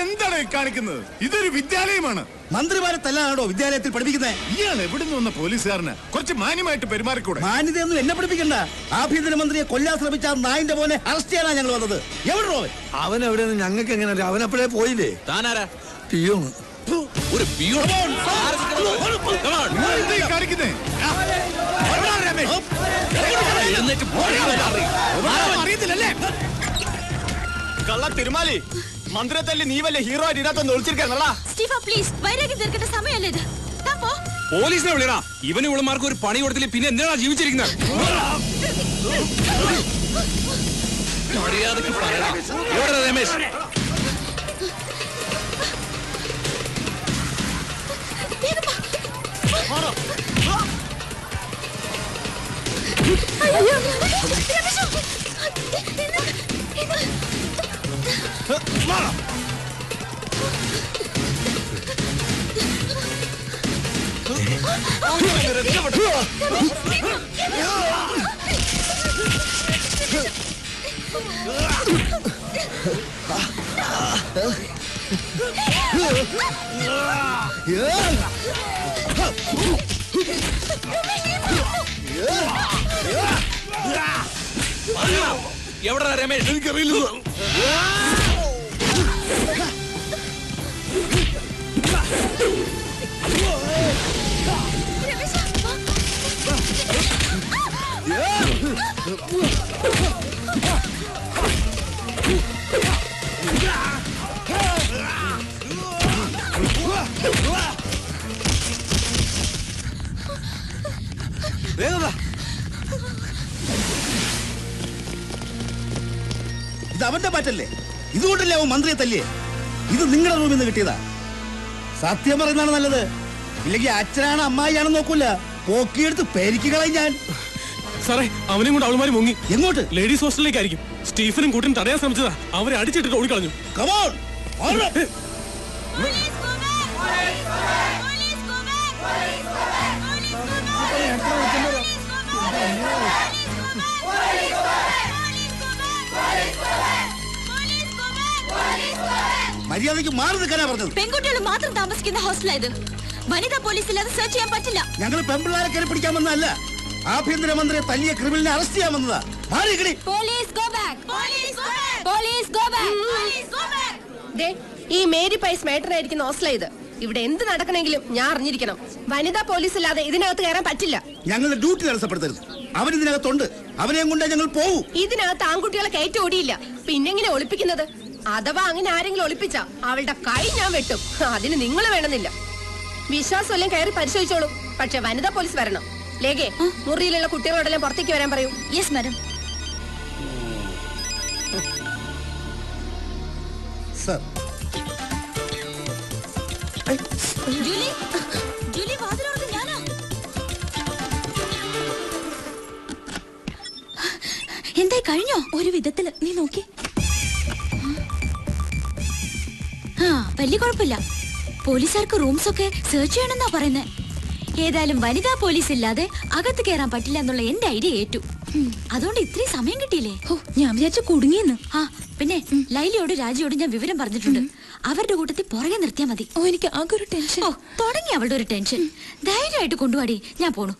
എന്താണ് കാണിക്കുന്നത്? ഇതൊരു വിദ്യാലയമാണ്. മന്ത്രിമാരെ തല്ലാനാണോ വിദ്യാലയത്തിൽ പഠിപ്പിക്കുന്നത്? ഇയാൾ എവിടുന്ന് വന്ന പോലീസുകാരന് കുറച്ച് മാന്യമായിട്ട് പെരുമാറിക്കൂടെ? മാന്യതയൊന്നും എന്നെ പഠിപ്പിക്കണ്ട. ആഭ്യന്തരമന്ത്രിയെ കൊല്ലാൻ ശ്രമിച്ച നായിന്റെ മോനെ അറസ്റ്റ് ചെയ്യാനാ ഞങ്ങൾ വന്നത്. എവിടോ അവൻ എവിടെയെന്ന് ഞങ്ങൾക്ക് എങ്ങനെ? അവനപ്പോഴേ പോയില്ലേ? താനാരാ? പിയോണ്. ഒരു പിയോൺ കാണിക്കുന്നേ? അറിയത്തില്ലല്ലേ? കള്ള തിരുമാലി, മന്ത്രിയത്തല്ലേ നീ വല്ല ഹീറോ ആയിട്ട് ഇതിനകത്തൊന്ന് ഒളിച്ചിരിക്കാന്നല്ല. സ്റ്റീഫ പ്ലീസ്, വൈരാഗ്യം തീർക്കേണ്ട സമയമല്ലേ ഇത്. പോലീസിനെ വിളിയടാ. ഇവന് ഇവളുമാർക്ക് ഒരു പണി കൊടുത്തില്ലേ പിന്നെ എന്തിനാ ജീവിച്ചിരിക്കുന്നത്? മര്യാദക്ക് പറയടാ. എവിടെ രമേശ്? എവിടെ രമേശ്? എനിക്കറിയില്ല. ഇത് അവന്റെ പാറ്റല്ലേ? ഇതുകൊണ്ടല്ലേ അവൻ മന്ത്രിയെ തല്ലേ? ഇത് നിങ്ങളുടെ റൂമിൽ നിന്ന് കിട്ടിയതാ. സത്യം പറയുന്നതാണ് നല്ലത്. ഇല്ലെങ്കിൽ അച്ഛനാണ് അമ്മായിയാണെന്ന് നോക്കൂല. പോക്കിയെടുത്ത് പെരിക്കുകളായി ഞാൻ. സാറേ, അവനെയും കൊണ്ട് അവളുമാര് മുങ്ങി. എങ്ങോട്ട്? ലേഡീസ് ഹോസ്റ്റലിലേക്കായിരിക്കും. സ്റ്റീഫനും കൂട്ടും തടയാൻ ശ്രമിച്ചതാ. അവരെ അടിച്ചിട്ടിട്ട് ഓടിക്കളഞ്ഞു. കമോൺ. മര്യാദയ്ക്ക് മാറി നിൽക്കാനാ പറഞ്ഞത്. പെൺകുട്ടികൾ മാത്രം താമസിക്കുന്ന ഹോസ്റ്റലായത്. വനിതാ പോലീസ് ഇല്ലാതെ സെർച്ച് ചെയ്യാൻ പറ്റില്ല. ഞങ്ങൾ പെൺപിള്ളാരെ കയറി പിടിക്കാൻ വന്നതല്ല. ആഭ്യന്തരമന്ത്രിയെ തല്ലിയ ക്രിമിനലിനെ അറസ്റ്റ് ചെയ്യാൻ വന്നതാ. ഈ മേരി പൈസ് മേട്ടറായിരിക്കുന്ന ഹോസ്റ്റലാ ഇത്. ഇവിടെ എന്ത് നടക്കണമെങ്കിലും ഞാൻ അറിഞ്ഞിരിക്കണം. വനിതാ പോലീസ് ഇല്ലാതെ ഇതിനകത്ത് കയറാൻ പറ്റില്ല. ഞങ്ങളുടെ ഡ്യൂട്ടി തടസ്സപ്പെടുത്തരുത്. അവൻ ഇതിനകത്തുണ്ട്. അവനെയും കൊണ്ടേ ഞങ്ങൾ പോവും. ഇതിനകത്ത് ആൺകുട്ടികളെ കയറ്റി ഓടിയില്ല. പിന്നെങ്ങനെ ഒളിപ്പിക്കുന്നത്? അഥവാ അങ്ങനെ ആരെങ്കിലും ഒളിപ്പിച്ച അവളുടെ കൈ ഞാൻ വെട്ടും. അതിന് നിങ്ങൾ വേണമെന്നില്ല. വിശ്വാസമെല്ലാം കയറി പരിശോധിച്ചോളൂ. പക്ഷെ വനിതാ പോലീസ് വരണം. ലേഖേ, മുറിയിലുള്ള കുട്ടികളോടെല്ലാം പുറത്തേക്ക് വരാൻ പറയൂ. Yes madam. സർ, എന്തായി കഴിഞ്ഞോ? ഒരു വിധത്തില്. നീ നോക്കി. വലിയ കുഴപ്പമില്ല. പോലീസുകാർക്ക് റൂംസ് ഒക്കെ സെർച്ച് ചെയ്യണമെന്നാ പറയുന്നേ. ഏതായാലും വനിതാ പോലീസ് ഇല്ലാതെ അകത്ത് കയറാൻ പറ്റില്ല എന്നുള്ള എന്റെ ഐഡിയ ഏറ്റു. അതുകൊണ്ട് ഇത്രയും സമയം കിട്ടിയില്ലേ? ഞാൻ വിചാരിച്ചു കുടുങ്ങിയെന്ന്. പിന്നെ ലൈലിയോട് രാജിയോട് ഞാൻ വിവരം പറഞ്ഞിട്ടുണ്ട്. അവരുടെ കൂട്ടത്തിൽ പുറകെ നിർത്തിയാ മതി. എനിക്ക് ആകെ ഒരു ടെൻഷൻ. തുടങ്ങി അവളുടെ ഒരു ടെൻഷൻ. ധൈര്യമായിട്ട് കൊണ്ടുപോടി, ഞാൻ പോണു.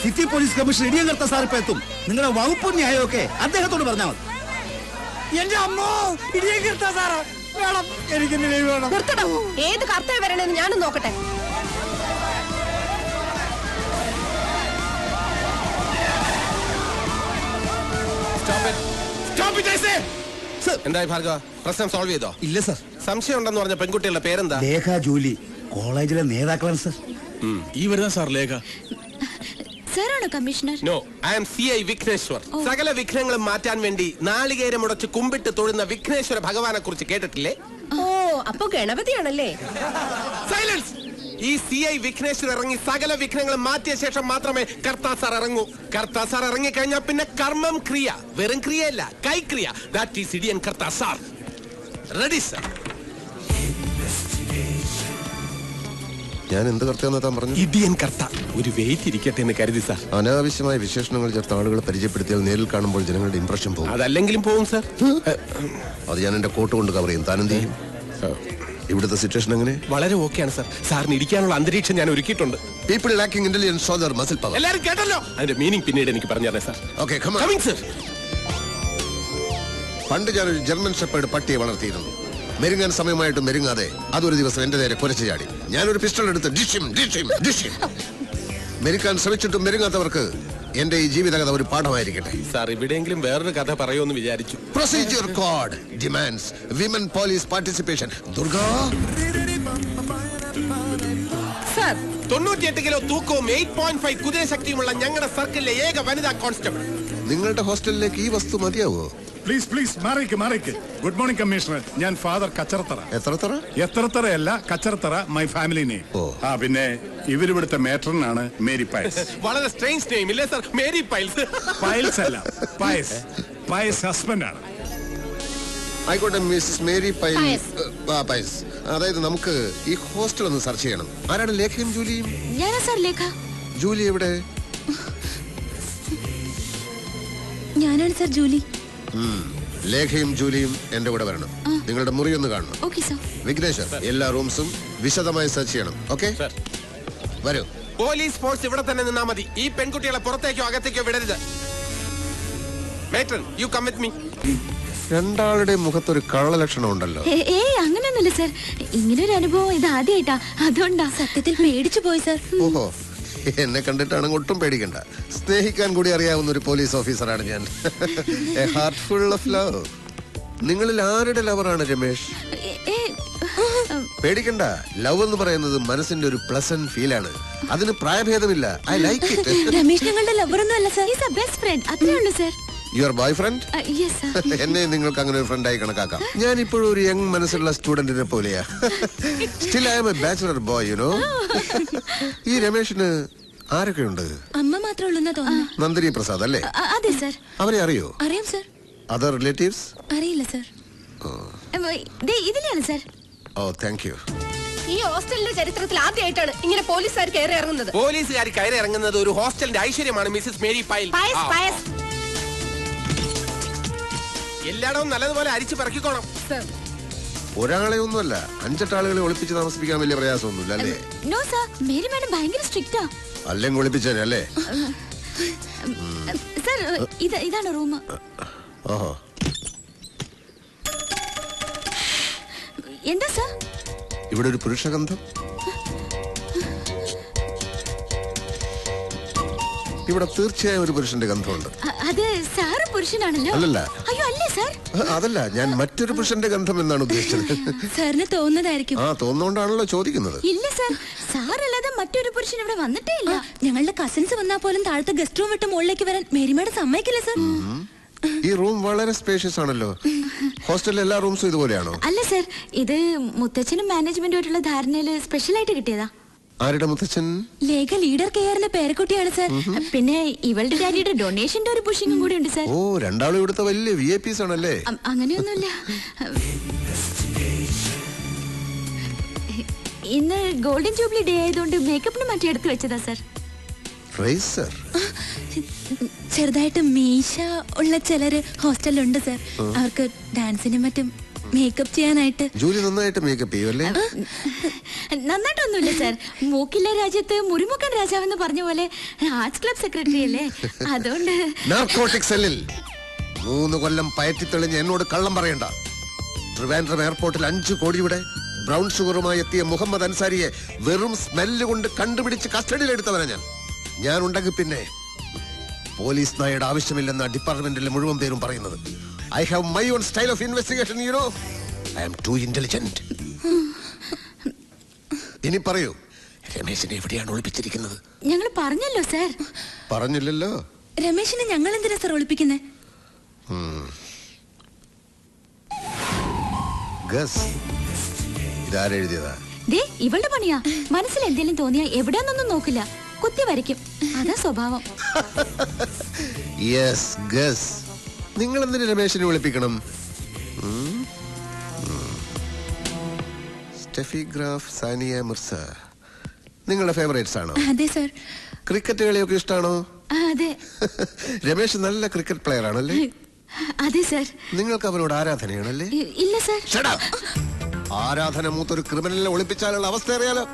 സിറ്റി പോലീസ് കമ്മീഷണർ ഇടിയങ്കർത്ത സാർ ഇപ്പൊ എത്തും. നിങ്ങളുടെ വകുപ്പും ന്യായമൊക്കെ അദ്ദേഹത്തോട് പറഞ്ഞാൽ മതി. എന്റെ അമ്മോ, ഇടിയങ്കർത്ത സാറ് വേണം. എനിക്ക് വേണം. ഏത് കർത്തവ്യം വരണെന്ന് ഞാനും നോക്കട്ടെ. എന്തായി ഭാർഗവ, പ്രശ്നം സോൾവ് ചെയ്തോ? ഇല്ല സർ. സംശയം ഉണ്ടെന്ന് പറഞ്ഞ പെൺകുട്ടികളുടെ പേരെന്താ? ലേഖ ജൂലി. കോളേജിലെ നേതാക്കളാണ് സർ. ഈ വരുന്ന സാർ ലേഖ. സാറാണോ commissioner? No, I am CI Vigneshwar. സകല വിഘ്നങ്ങളും മാറ്റാൻ വേണ്ടി നാളികേരം ഉടച്ച് കുമ്പിട്ട് തൊഴുന്ന വിഘ്നേശ്വര ഭഗവാനെ കുറിച്ച് കേട്ടിട്ടില്ലേ? ഓ, അപ്പൊ ഗണപതിയാണല്ലേ? സൈലൻസ്. ഈ CI വിഘ്നേശ്വർ ഇറങ്ങി സകല വിഘ്നങ്ങളും മാറ്റിയ ശേഷം മാത്രമേ കർത്താ സാർ ഇറങ്ങൂ. കർത്താ സാർ ഇറങ്ങി കഴിഞ്ഞാൽ പിന്നെ കർമ്മം ക്രിയ. വെറും ക്രിയയല്ല, കൈക്രിയ. That is Idiyan Kartha sir. Ready sir? ഞാൻ എന്ത് കർത്തവ്യം താൻ പറഞ്ഞു? ഇടിയൻ കർത്ത. ഒരു വെയിറ്റ് ഇരിക്കട്ടെ എന്ന് കരുതി സാർ. അനാവശ്യമായ വിശേഷണങ്ങൾ ചേർത്ത് ആളുകളെ പരിചയപ്പെടുത്തിയാൽ നേരിൽ കാണുമ്പോൾ ജനങ്ങളുടെ ഇംപ്രഷൻ പോകും. അതല്ലെങ്കിലും പോകും സാർ. അത് ഞാൻ എന്റെ കോട്ട് കൊണ്ട് കവർ ചെയ്യും. താനെന്ത് ചെയ്യും? ഇവിടുത്തെ സിറ്റുവേഷൻ എങ്ങനെ? വളരെ ഓക്കെയാണ് സാർ. സാറിന് ഇരിക്കാനുള്ള അന്തരീക്ഷം ഞാൻ ഒരുക്കിയിട്ടുണ്ട്. People lacking intelligence show their muscle power. എല്ലാവരും കേട്ടല്ലോ. അതിന്റെ മീനിങ് പിന്നീട് എനിക്ക് പറഞ്ഞു തരണേ sir. Okay, come on. Coming sir. പണ്ട് ഞാനൊരു ജർമ്മൻ ഷെപ്പേർഡ് പട്ടിയെ വളർത്തിയിരുന്നു. മെരുങ്ങാൻ സമയമായിട്ട് മെരുങ്ങാതെ അതൊരു ദിവസം എന്റെ നേരെ കുരച്ചു ചാടി. ഞാനൊരു പിസ്റ്റൾ എടുത്ത് ഡിഷിം ഡിഷിം ഡിഷിം. മെരുക്കാൻ ശ്രമിച്ചിട്ടും മെരുങ്ങാത്തവർക്ക് എന്റെ ഈ ജീവിതകഥ ഒരു പാഠമായിരിക്കട്ടെ. സാർ ഇവിടെയെങ്കിലും വേറൊരു കഥ പറയുമെന്ന് വിചാരിച്ചു. Procedure code demands women police participation. Durga 98 kilo തൂക്കവും 8.5 കുതിരശക്തിയുമുള്ള ഞങ്ങളുടെ സർക്കിളിലെ ഏക വനിതാ കോൺസ്റ്റബിൾ. നിങ്ങളുടെ ഹോസ്റ്റലിലേക്ക് ഈ വസ്തു മതിയാവോ? പ്ലീസ് മാറിക്ക്. Good morning commissioner. ഞാൻ ഫാദർ കച്ചറത്തറ. എത്രത്തറയല്ല, കച്ചറത്തറ മൈ ഫാമിലി നെയിം. പിന്നെ ഇവരിവിടുത്തെ മേട്രനാണ് മേരി പയസ്. വളരെ സ്ട്രേഞ്ച് നെയിം ഇല്ലേ സർ? Mary piles. പയൽസ് അല്ല, പയസ് ഹസ്ബൻഡ് ആണ്. ആയിക്കോട്ടെ മിസ്സസ് മേരി പയസ്. അതായത് നമുക്ക് ഈ ഹോസ്റ്റൽ ഒന്ന് സെർച്ച് ചെയ്യണം. ആരാണ് ലേഖയും ജൂലിയും? ഞാനാ സാർ ലേഖ. ജൂലി എവിടെ? ഞാനാണ് സാർ ജൂലി. ലേഖയും ജൂലിയും എന്റെ കൂടെ വരണം. നിങ്ങളുടെ മുറി ഒന്ന് കാണണം. Okay sir. വിഘ്നേശ്വർ, എല്ലാ റൂംസും വിശദമായി സെർച്ച് ചെയ്യണം. ഓക്കെ, വരൂ. പോലീസ് ഫോഴ്സ് ഇവിടെ തന്നെ നിന്നാ മതി. ഈ പെൺകുട്ടികളെ പുറത്തേക്കോ അകത്തേക്കോ വിടരുത്. Matron, you come with me. രണ്ടാളുടെ മുഖത്തൊരു കള്ളലക്ഷണം ഉണ്ടല്ലോ. അങ്ങനെയൊന്നുമില്ല സാർ. ഇങ്ങനൊരു അനുഭവം ഇത് ആദ്യമായിട്ടാ, അതുകൊണ്ടാ. സത്യത്തിൽ പേടിച്ചു പോയി സാർ. ഓഹോ, എന്നെ കണ്ടിട്ടാണ് ഒട്ടും പേടിക്കണ്ട. സ്നേഹിക്കാൻ കൂടി അറിയാവുന്ന ഒരു പോലീസ് ഓഫീസറാണ് ഞാൻ. A heart full of love. നിങ്ങളിൽ ആരുടെ ലവറാണ് രമേശ്? പേടിക്കണ്ട. ലവ് എന്ന് പറയുന്നത് മനസ്സിന്റെ ഒരു പ്ലസന്റ് ഫീലാണ്. അതിന് പ്രായഭേദമില്ല. I like it. രമേശ് ഞങ്ങളുടെ ലവർ ഒന്നും അല്ല sir. Is a best friend. അത്രേ ഉള്ളൂ sir. Your boyfriend? Yes sir. എന്നെ നിങ്ങൾക്ക് അങ്ങനെ ഒരു ഫ്രണ്ടായി കണക്കാക്കാം. ഞാൻ ഇപ്പോഴും ഒരു യങ് മനസ്സുള്ള സ്റ്റുഡന്റിനെ പോലെയാ. Still I am a bachelor boy, you know. ഈ രമേശിന് ആരൊക്കെയുണ്ട്? അമ്മ മാത്രമേ ഉള്ളൂ തോന്നുന്നു. നന്ദിനി പ്രസാദ് അല്ലേ? അതെ സർ. അവരെ അറിയോ? അറിയാം സർ. Other relatives? അറിയില്ല സർ. ഇതിലാണ് സർ. ഓ, താങ്ക് യു. ഈ ഹോസ്റ്റലിന്റെ ചരിത്രത്തിൽ ആദ്യമായിട്ടാണ് ഇങ്ങനെ പോലീസുകാർ കയറി ഇറങ്ങുന്നത്. പോലീസുകാർ കയറി ഇറങ്ങുന്നത് ഒരു ഹോസ്റ്റലിന്റെ ഐശ്വര്യമാണ് മിസ്സസ് മേരി പൈൽ. എല്ലായിടവും നല്ലതുപോലെ അരിച്ചു പറക്കിക്കോണം. ഒരാളെ ഒന്നുമല്ല, 5-8 ആളുകളെ ഒളിപ്പിച്ച് താമസിപ്പിക്കാൻ വലിയ പ്രയാസമൊന്നുമില്ല അല്ലേ? നോ സർ, മേരി മാഡം ഭയങ്കര സ്ട്രിക്റ്റാ. അല്ലെങ്കിൽ ഒളിപ്പിച്ചേനെ അല്ലേ? സർ, ഇതാണ് റൂം. ഓഹോ, എന്താ സർ? ഇവിടെ ഒരു പുരുഷഗന്ധം. ഇവിടെ തീർച്ചയായും ഒരു പുരുഷന്റെ ഗന്ധമുണ്ട്. അത് സാറ് പുരുഷനാണല്ലോ. അല്ലല്ല. അയ്യോ അല്ലേ സർ? അതല്ല, ഞാൻ മറ്റൊരു പുരുഷന്റെ ഗന്ധം എന്നാണ് ഉദ്ദേശിച്ചത്. സാറിന് തോന്നുന്നതായിരിക്കും. തോന്നുകൊണ്ടാണല്ലോ ചോദിക്കുന്നത്. ഇല്ല സർ, സാറല്ലാതെ മറ്റൊരു പുരുഷൻ ഇവിടെ വന്നിട്ടേ ഇല്ല. ഞങ്ങളുടെ കസിൻസ് വന്നാൽ പോലും താഴത്തെ ഗസ്റ്റ് റൂം വിട്ട് മുകളിലേക്ക് വരാൻ മേരിമാഡ് സമ്മതിക്കില്ല സർ. ഈ റൂം വളരെ സ്പേഷ്യസ് ആണല്ലോ. ഹോസ്റ്റലിലെ എല്ലാ റൂംസും ഇതുപോലെയാണോ? അല്ല സർ, ഇത് മുത്തച്ഛനും മാനേജ്മെന്റുമായിട്ടുള്ള ധാരണയില് സ്പെഷ്യൽ ആയിട്ട് കിട്ടിയതാ. ആരുടെ മുത്തച്ഛൻ? ലേഖ ലീഡർ കെയറിന്റെ പേരക്കുട്ടിയാണ് സർ. പിന്നെ ഇവളുടെ ഡാഡിയുടെ ഡൊണേഷന്റെ ഒരു പുഷിങ്ങും കൂടി ഉണ്ട് സർ. ഓ, രണ്ടാളും ഇവിടുത്തെ വലിയ വിഐപീസ് ആണല്ലേ? അങ്ങനെയൊന്നുമില്ല. ഇന്ന് ഗോൾഡൻ ജൂബിലി ഡേ ആയതുകൊണ്ട് മേക്കപ്പിന് മാറ്റി എടുത്തു വെച്ചതാ സർ. ചെറുതായിട്ട് മീശ ഉള്ള ചിലര് ഹോസ്റ്റലിലുണ്ട് സർ. അവർക്ക് ഡാൻസിനും മറ്റും മേക്കപ്പ് ചെയ്യാനായിട്ട്. ജൂലി നന്നായിട്ട് മേക്കപ്പ് ചെയ്യുമല്ലേ? നന്നായിട്ടൊന്നുമില്ല സർ. മൂക്കിലെ രാജ്യത്ത് മുറിമുക്കൻ രാജാവെന്ന് പറഞ്ഞ പോലെ ആർട്സ് ക്ലബ് സെക്രട്ടറി അല്ലേ, അതുകൊണ്ട്. നാർക്കോട്ടിക് സെല്ലിൽ 3 കൊല്ലം പയറ്റിത്തെളിഞ്ഞ് എന്നോട് കള്ളം പറയണ്ട. ട്രിവാൻഡ്രം എയർപോർട്ടിൽ 5 കോടിയുടെ ബ്രൗൺ ഷുഗറുമായി എത്തിയ മുഹമ്മദ് അൻസാരിയെ വെറും സ്മെല്ല് കൊണ്ട് കണ്ടുപിടിച്ച് കസ്റ്റഡിയിലെടുത്തവനാ ഞാൻ ഉണ്ടെങ്കിൽ പിന്നെ പോലീസ് നായയുടെ ആവശ്യമില്ലെന്ന ഡിപ്പാർട്ട്മെന്റിലെ മുഴുവൻ പേരും പറയുന്നത്. I have my own style of investigation, you know. I am too intelligent. ഇനി പറയൂ, രമേശിനെ എവിടെയാണ് ഒളിപ്പിച്ചിരിക്കുന്നത്? ഞങ്ങൾ പറഞ്ഞല്ലോ സർ. പറഞ്ഞില്ലല്ലോ. രമേശിനെ ഞങ്ങൾ എന്തിനാ സർ ഒളിപ്പിക്കുന്നത്? ഗസ്, ഇതാരെഴുതിയതാ? ഇവളുടെ പണിയാ. മനസ്സിൽ എന്തെങ്കിലും തോന്നിയാ എവിടെയാന്നൊന്നും നോക്കില്ല, കുത്തി വരയ്ക്കും. അതാ സ്വഭാവം. Yes, guess. നിങ്ങൾ എന്തിനു രമേശിനെ വിളിപ്പിക്കണം? Steffi Graf, Sania Mirza. നിങ്ങളുടെ ഫേവറേറ്റ്സ് ആണോ? അതെ സർ. ക്രിക്കറ്റ് കളിയൊക്കെ ഇഷ്ടമാണോ? അതെ. രമേശ് നല്ല ക്രിക്കറ്റ് പ്ലെയർ ആണല്ലേ? അതെ സർ. നിങ്ങൾക്ക് അവരോട് ആരാധനയാണല്ലേ? ഇല്ല സർ. ആരാധന മൂത്തൊരു ക്രിമിനലിനെ ഒളിപ്പിച്ചാലുള്ള അവസ്ഥ അറിയാലോ.